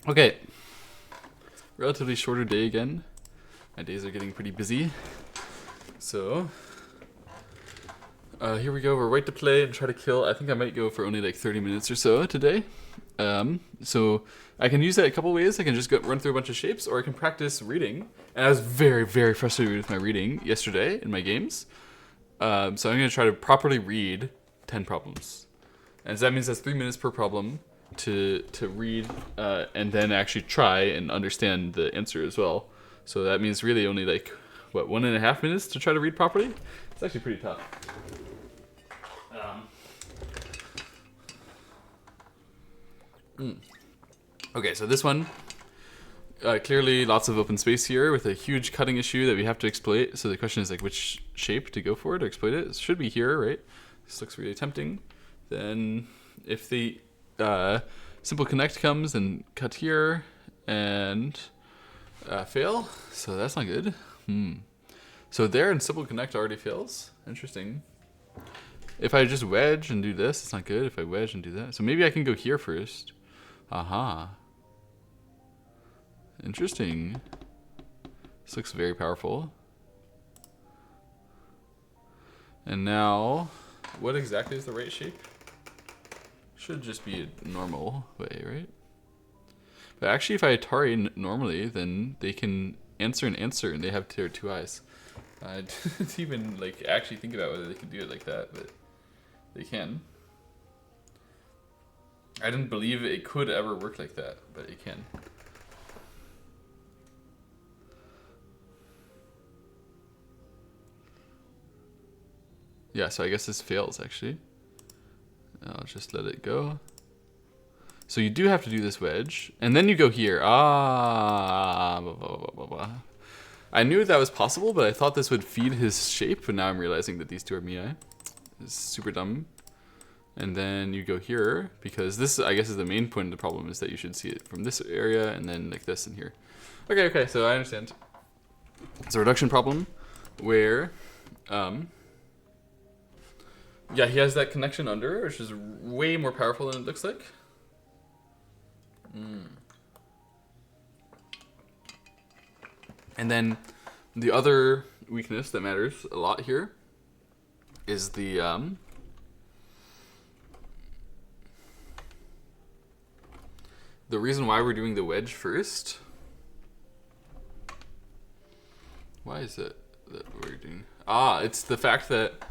Okay, relatively shorter day again. My days are getting pretty busy. So, here we go. We're right to play and try to kill. I think I might go for only like 30 minutes or so today. So I can use that a couple ways. I can just run through a bunch of shapes, or I can practice reading. And I was very, very frustrated with my reading yesterday in my games. So I'm going to try to properly read 10 problems. And so that means that's 3 minutes per problem to read and then actually try and understand the answer as well. So that means really only like, what, 1.5 minutes to try to read properly? It's actually pretty tough. Okay, so this one, clearly lots of open space here with a huge cutting issue that we have to exploit. So the question is like which shape to go for to exploit it. It should be here, right? This looks really tempting. Then if the simple connect comes, then cut here and fail. So that's not good. So there and simple connect already fails. Interesting. If I just wedge and do this, it's not good. If I wedge and do that. So maybe I can go here first. Aha. Interesting. This looks very powerful. And now, what exactly is the right shape? Should just be a normal way, right? But actually, if I Atari normally, then they can answer and answer, and they have their two eyes. I didn't even like actually think about whether they could do it like that, but they can. I didn't believe it could ever work like that, but it can. Yeah, so I guess this fails actually. I'll just let it go. So you do have to do this wedge, and then you go here. Blah, blah, blah, blah, blah. I knew that was possible, but I thought this would feed his shape, and now I'm realizing that these two are Mii. It's super dumb. And then you go here, because this, I guess, is the main point of the problem, is that you should see it from this area, and then like this and here. Okay, so I understand. It's a reduction problem, where, yeah, he has that connection under, which is way more powerful than it looks like. And then the other weakness that matters a lot here is the reason why we're doing the wedge first. Why is it that we're doing? It's the fact that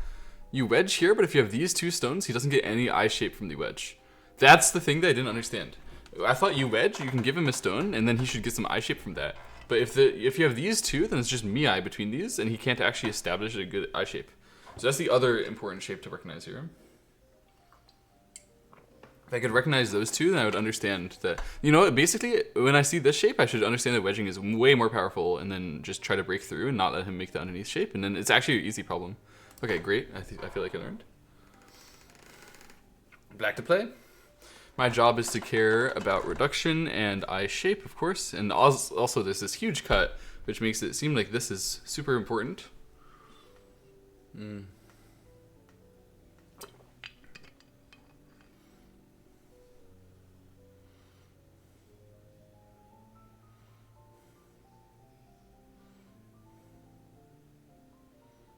you wedge here, but if you have these two stones, he doesn't get any eye shape from the wedge. That's the thing that I didn't understand. I thought you wedge, you can give him a stone, and then he should get some eye shape from that. But if you have these two, then it's just Mii between these, and he can't actually establish a good eye shape. So that's the other important shape to recognize here. If I could recognize those two, then I would understand that. You know, basically, when I see this shape, I should understand that wedging is way more powerful, and then just try to break through and not let him make the underneath shape, and then it's actually an easy problem. Okay, great. I feel like I learned. Black to play. My job is to care about reduction and eye shape, of course, and also there's this huge cut, which makes it seem like this is super important.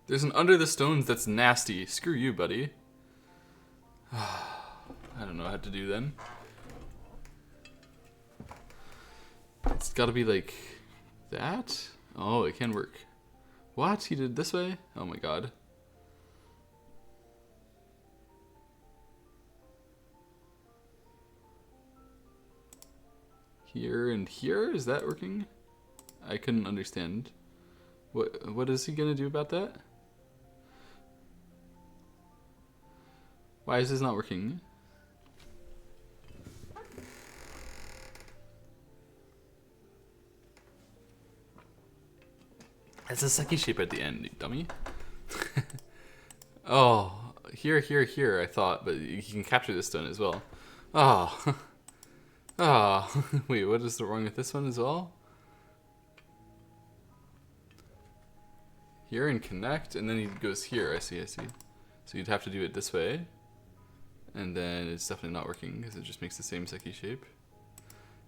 There's an under the stones that's nasty. Screw you, buddy. I don't know what to do then. It's gotta be like that? Oh, it can work. What? He did it this way? Oh my god. Here and here? Is that working? I couldn't understand. What is he gonna do about that? Why is this not working? It's a sucky shape at the end, you dummy. Oh, here, I thought, but you can capture this stone as well. Oh. Oh. Wait, what is wrong with this one as well? Here and connect, and then he goes here. I see. So you'd have to do it this way. And then it's definitely not working because it just makes the same sucky shape.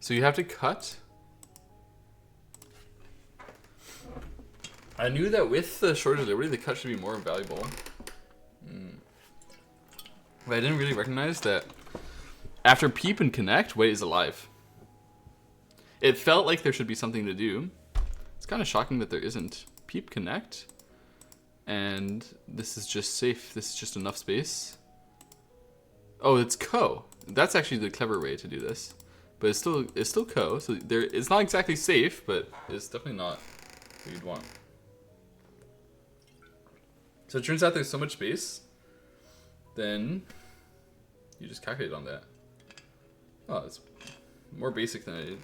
So you have to cut. I knew that with the shortage of liberty, the cut should be more valuable. But I didn't really recognize that after peep and connect, white is alive. It felt like there should be something to do. It's kind of shocking that there isn't. Peep, connect, and this is just safe. This is just enough space. Oh, it's co. That's actually the clever way to do this. But it's still co. So it's not exactly safe, but it's definitely not what you'd want. So it turns out there's so much space. Then you just calculate on that. Oh, it's more basic than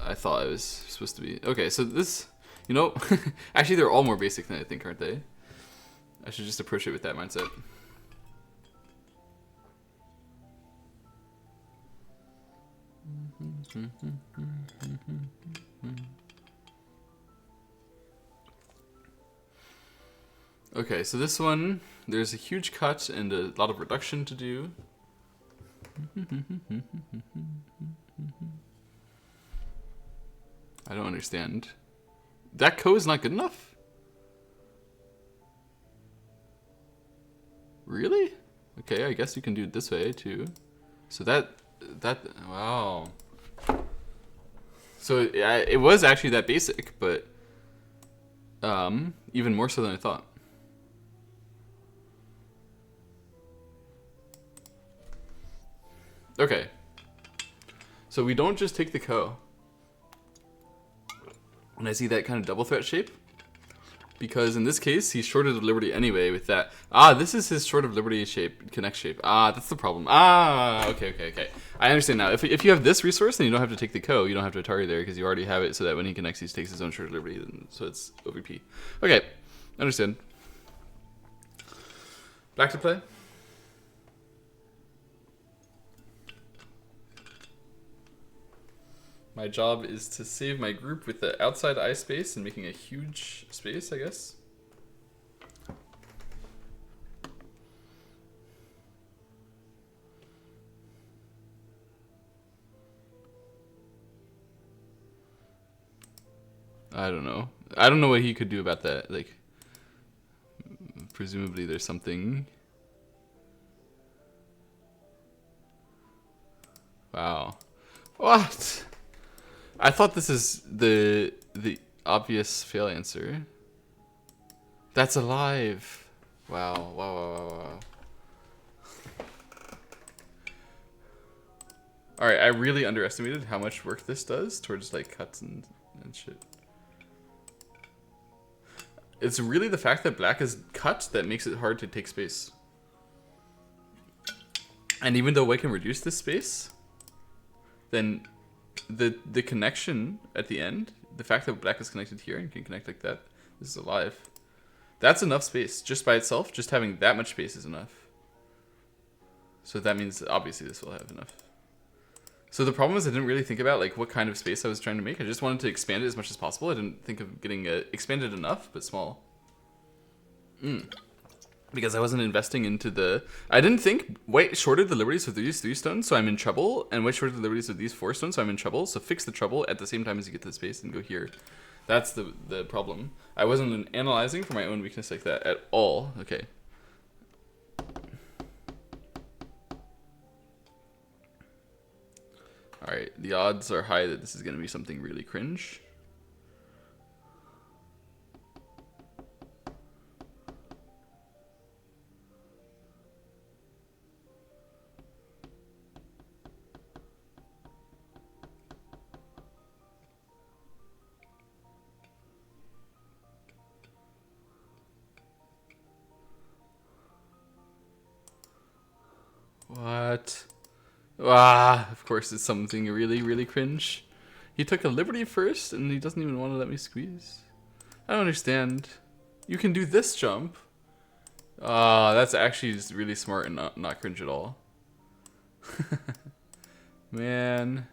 I thought it was supposed to be. Okay, so this, you know, actually they're all more basic than I think, aren't they? I should just approach it with that mindset. Okay, so this one, there's a huge cut and a lot of reduction to do. I don't understand. That co is not good enough? Really? Okay, I guess you can do it this way too. So wow. So it was actually that basic, but even more so than I thought. Okay. So we don't just take the co. And I see that kind of double threat shape. Because in this case, he's short of liberty anyway with that. Ah, this is his short of liberty shape, connect shape. Ah, that's the problem. Ah, okay. I understand now. If you have this resource, then you don't have to take the co. You don't have to target there because you already have it so that when he connects, he takes his own short of liberty. So it's OVP. Okay, understand. Black to play. My job is to save my group with the outside eye space and making a huge space, I guess. I don't know. I don't know what he could do about that. Like, presumably there's something. Wow. What? I thought this is the obvious fail answer. That's alive. Wow. Alright, I really underestimated how much work this does towards like cuts and shit. It's really the fact that black is cut that makes it hard to take space. And even though white can reduce this space, then the connection at the end, the fact that black is connected here and can connect like that, this is alive. That's enough space. Just by itself, just having that much space is enough. So that means obviously this will have enough. So the problem is I didn't really think about like what kind of space I was trying to make. I just wanted to expand it as much as possible. I didn't think of getting expanded enough, but small. Because I wasn't investing into the... I didn't think white shorted the liberties of these 3 stones, so I'm in trouble, and white shorted the liberties of these 4 stones, so I'm in trouble. So fix the trouble at the same time as you get to the space and go here. That's the problem. I wasn't analyzing for my own weakness like that at all. Okay. Alright, the odds are high that this is going to be something really cringe. What? Ah, of course it's something really cringe. He took a liberty first and he doesn't even want to let me squeeze. I don't understand. You can do this jump. Ah, that's actually just really smart and not cringe at all. Man.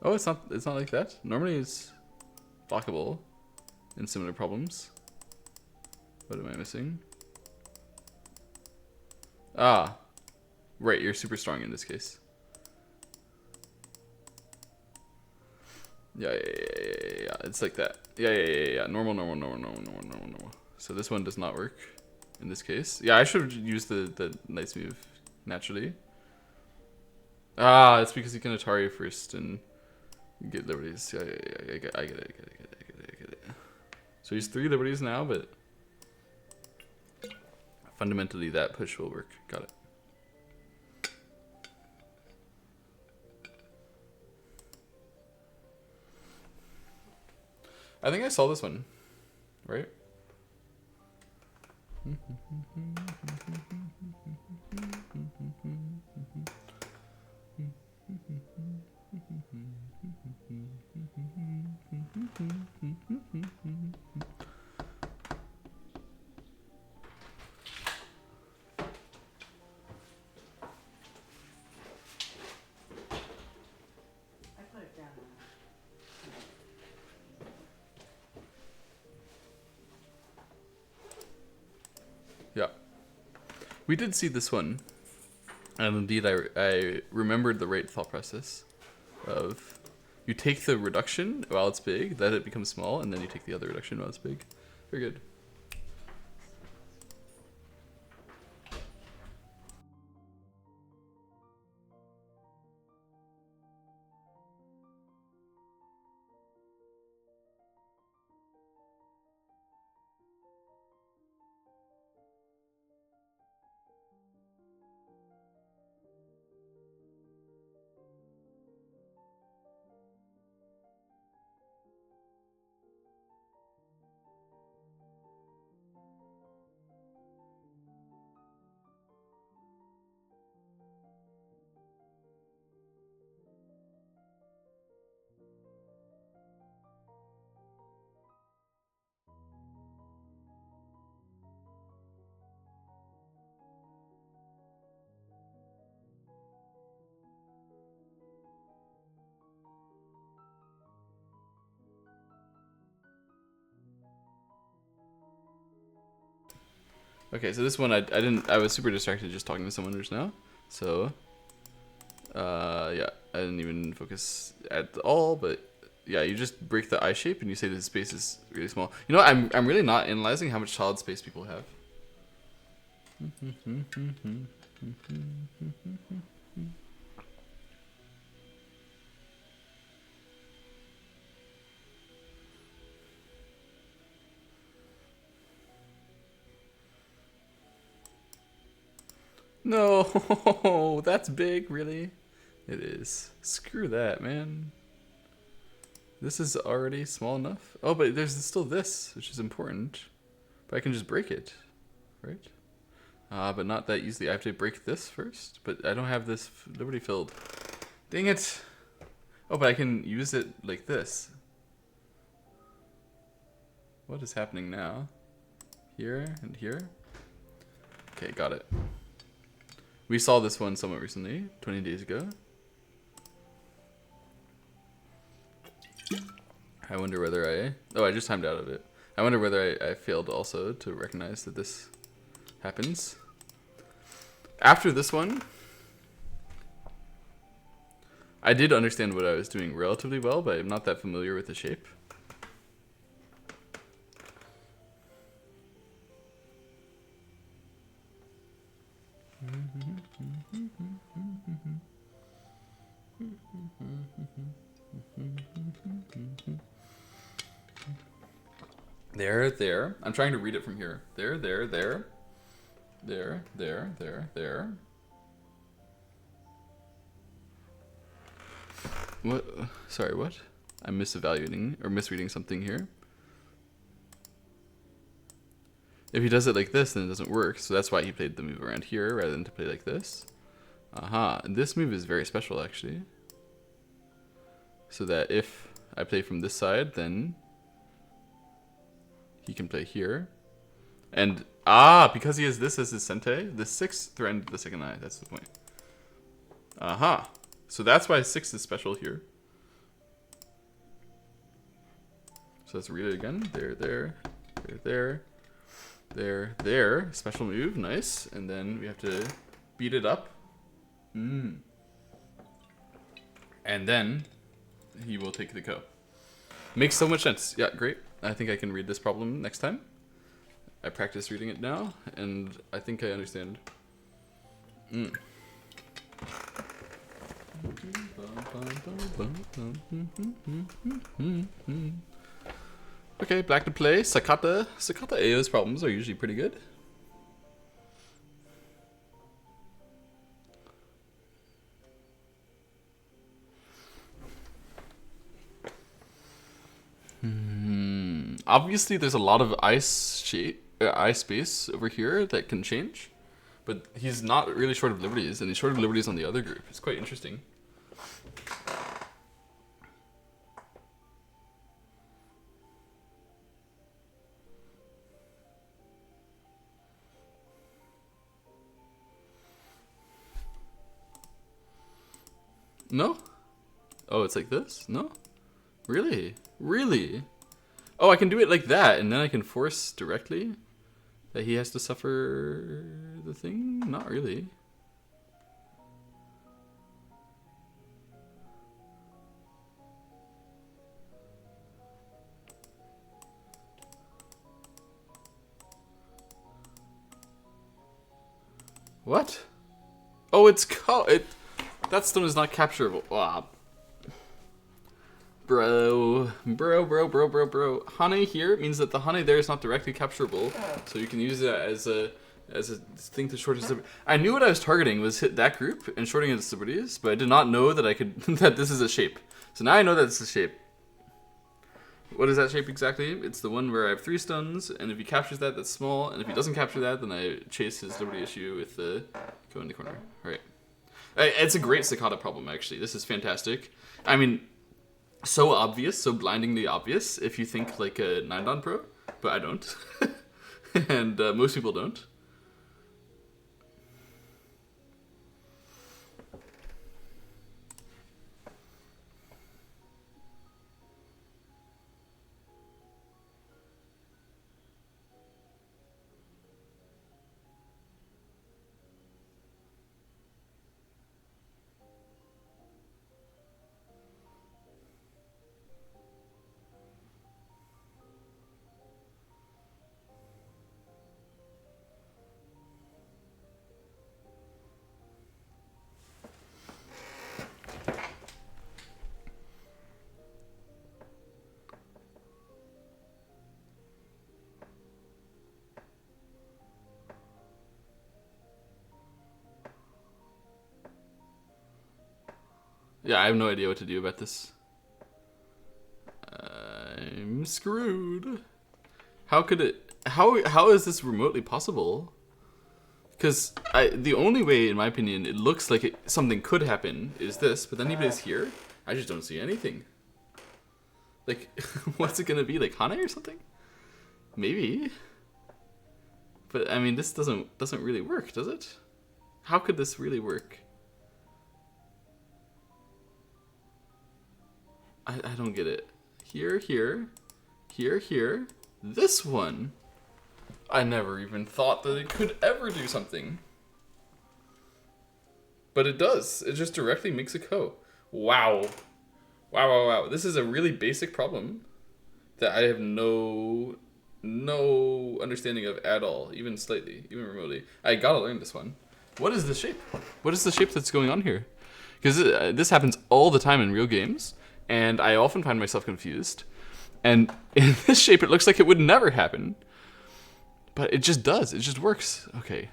Oh, it's not like that. Normally it's blockable in similar problems. What am I missing? Ah. Right, you're super strong in this case. Yeah. It's like that. Yeah. Normal. So this one does not work in this case. Yeah, I should have used the nice move naturally. Ah, it's because you can Atari first and get liberties. Yeah. I get it. So he's 3 liberties now, but fundamentally that push will work. Got it. I think I saw this one, right? Yeah. We did see this one. And indeed, I remembered the right thought process of you take the reduction while it's big, then it becomes small, and then you take the other reduction while it's big. Very good. Okay, so this one I was super distracted just talking to someone just now. So yeah, I didn't even focus at all, but yeah, you just break the I shape and you say the space is really small. You know what, I'm really not analyzing how much solid space people have. No, that's big, really? It is. Screw that, man. This is already small enough. Oh, but there's still this, which is important. But I can just break it, right? But not that easily. I have to break this first, but I don't have this liberty filled. Dang it. Oh, but I can use it like this. What is happening now? Here and here? Okay, got it. We saw this one somewhat recently, 20 days ago. I wonder whether I just timed out of it. I wonder whether I failed also to recognize that this happens. After this one, I did understand what I was doing relatively well, but I'm not that familiar with the shape. There. I'm trying to read it from here. There. What? Sorry, what? I'm misevaluating or misreading something here. If he does it like this, then it doesn't work. So that's why he played the move around here rather than to play like this. Aha. And this move is very special, actually. So that if I play from this side, then he can play here. And, because he has this as his sente, the 6th threatened the second eye. That's the point. Aha. So that's why 6 is special here. So let's read it again. There. Special move. Nice. And then we have to beat it up. And then he will take the ko. Makes so much sense. Yeah, great. I think I can read this problem next time. I practice reading it now, and I think I understand. Okay, back to play. Sakata AO's problems are usually pretty good. Obviously, there's a lot of eye space over here that can change, but he's not really short of liberties, and he's short of liberties on the other group. It's quite interesting. No? Oh, it's like this? No? Really? Really? Oh, I can do it like that, and then I can force directly that he has to suffer the thing? Not really. What? Oh, that stone is not capturable. Wow. Bro. Hane here means that the Hane there is not directly capturable, so you can use it as a thing to short his liberties. I knew what I was targeting was hit that group and shorting its liberties, but I did not know that I could that this is a shape. So now I know that it's a shape. What is that shape exactly? It's the one where I have 3 stuns, and if he captures that, that's small, and if he doesn't capture that, then I chase his liberty issue with the go in the corner. Alright. It's a great Sakata problem, actually. This is fantastic. I mean, so obvious, so blindingly obvious if you think like a 9-dan pro, but I don't. And most people don't. Yeah, I have no idea what to do about this. I'm screwed. How could it... How is this remotely possible? Because the only way, in my opinion, it looks like something could happen is this, but then even here, I just don't see anything. Like, what's it gonna be? Like Hane or something? Maybe. But, I mean, this doesn't really work, does it? How could this really work? I don't get it. Here, this one. I never even thought that it could ever do something. But it does. It just directly makes a ko. Wow. Wow. This is a really basic problem that I have no understanding of at all, even slightly, even remotely. I gotta learn this one. What is the shape? What is the shape that's going on here? Because this happens all the time in real games. And I often find myself confused. And in this shape, it looks like it would never happen. But it just does. It just works. Okay.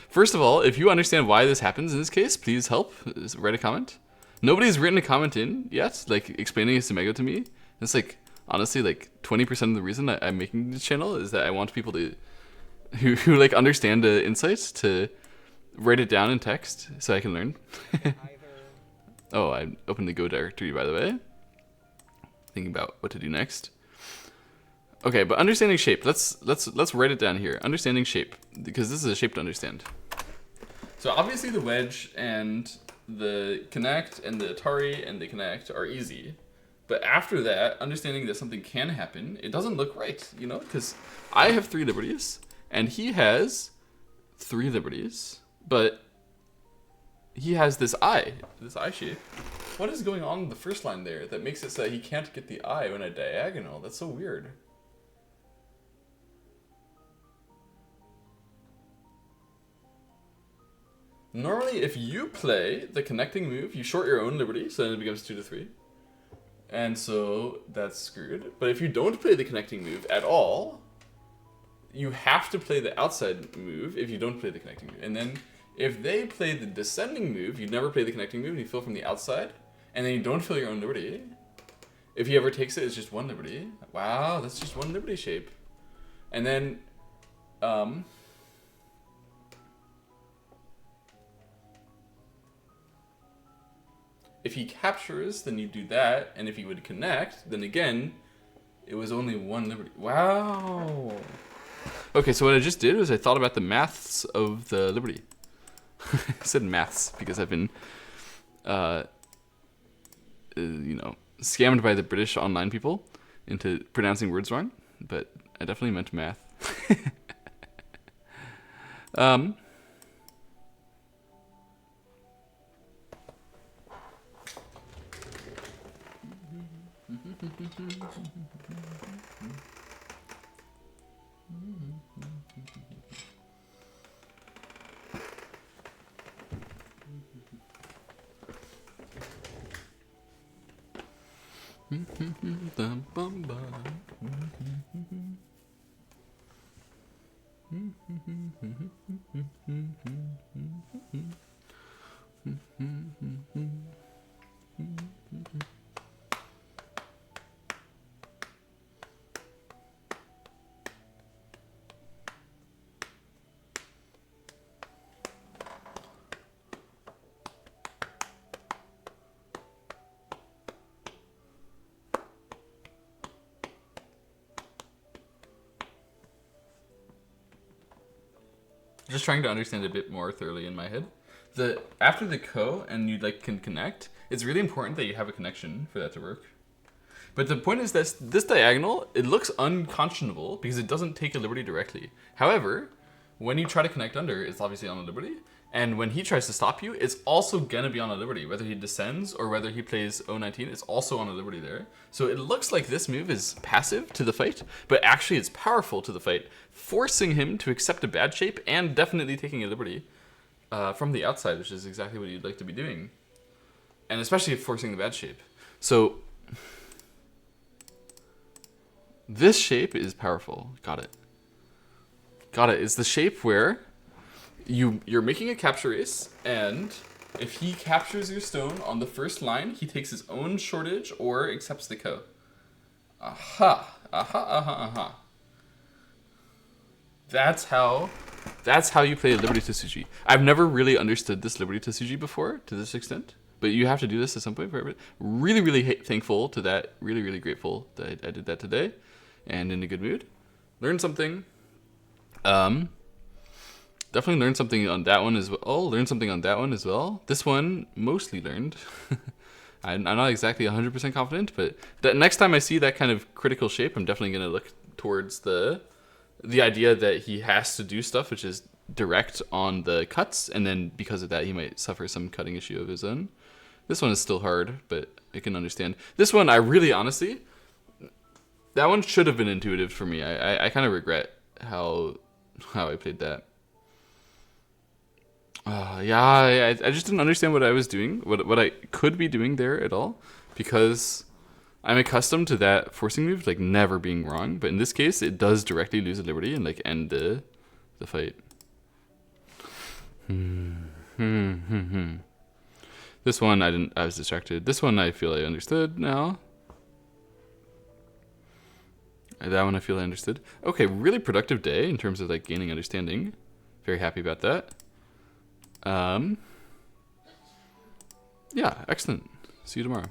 First of all, if you understand why this happens in this case, please help. Write a comment. Nobody's written a comment in yet, like explaining Sumego to me. It's like, honestly, like 20% of the reason I'm making this channel is that I want people to who like understand the insights to write it down in text so I can learn. Oh, I opened the Go directory, by the way. Thinking about what to do next. Okay, but understanding shape. Let's write it down here. Understanding shape, because this is a shape to understand. So obviously the wedge and the connect and the Atari and the connect are easy. But after that, understanding that something can happen, it doesn't look right, you know? Because I have 3 liberties, and he has 3 liberties, but he has this eye shape. What is going on in the first line there that makes it so he can't get the I when a diagonal? That's so weird. Normally, if you play the connecting move, you short your own liberty, so then it becomes 2 to 3. And so that's screwed. But if you don't play the connecting move at all, you have to play the outside move if you don't play the connecting move. And then if they play the descending move, you never play the connecting move, and you fill from the outside, and then you don't fill your own liberty. If he ever takes it, it's just 1 liberty. Wow, that's just 1 liberty shape. And then, if he captures, then you do that, and if he would connect, then again, it was only 1 liberty. Wow. Okay, so what I just did was I thought about the maths of the liberty. I said maths because I've been, you know, scammed by the British online people into pronouncing words wrong, but I definitely meant math. Just trying to understand a bit more thoroughly in my head. After the ko and you like can connect, it's really important that you have a connection for that to work. But the point is that this diagonal, it looks unconscionable because it doesn't take a liberty directly. However, when you try to connect under, it's obviously on a liberty. And when he tries to stop you, it's also gonna be on a liberty. Whether he descends or whether he plays O19, it's also on a liberty there. So it looks like this move is passive to the fight, but actually it's powerful to the fight, forcing him to accept a bad shape and definitely taking a liberty from the outside, which is exactly what you'd like to be doing. And especially forcing the bad shape. So this shape is powerful. Got it. Got it. It's the shape where you're making a capture race, and if he captures your stone on the first line, he takes his own shortage or accepts the ko. Aha. Aha, aha, aha. That's how you play Liberty Tsuji. I've never really understood this Liberty Tsuji before to this extent, but you have to do this at some point for everybody. Really, really thankful to that. Really, really grateful that I did that today, and in a good mood. Learned something. Definitely learned something on that one as well. Oh, learned something on that one as well. This one mostly learned. I'm not exactly 100% confident, but next time I see that kind of critical shape, I'm definitely going to look towards the idea that he has to do stuff which is direct on the cuts, and then because of that he might suffer some cutting issue of his own. This one is still hard, but I can understand. This one, I really honestly, that one should have been intuitive for me. I kind of regret how I played that. Yeah, I just didn't understand what I was doing, what I could be doing there at all, because I'm accustomed to that forcing move like never being wrong, but in this case it does directly lose a liberty and like end the fight. This one I was distracted. This one I feel I understood now. That one I feel I understood. Okay, really productive day in terms of like gaining understanding. Very happy about that. Yeah, excellent. See you tomorrow.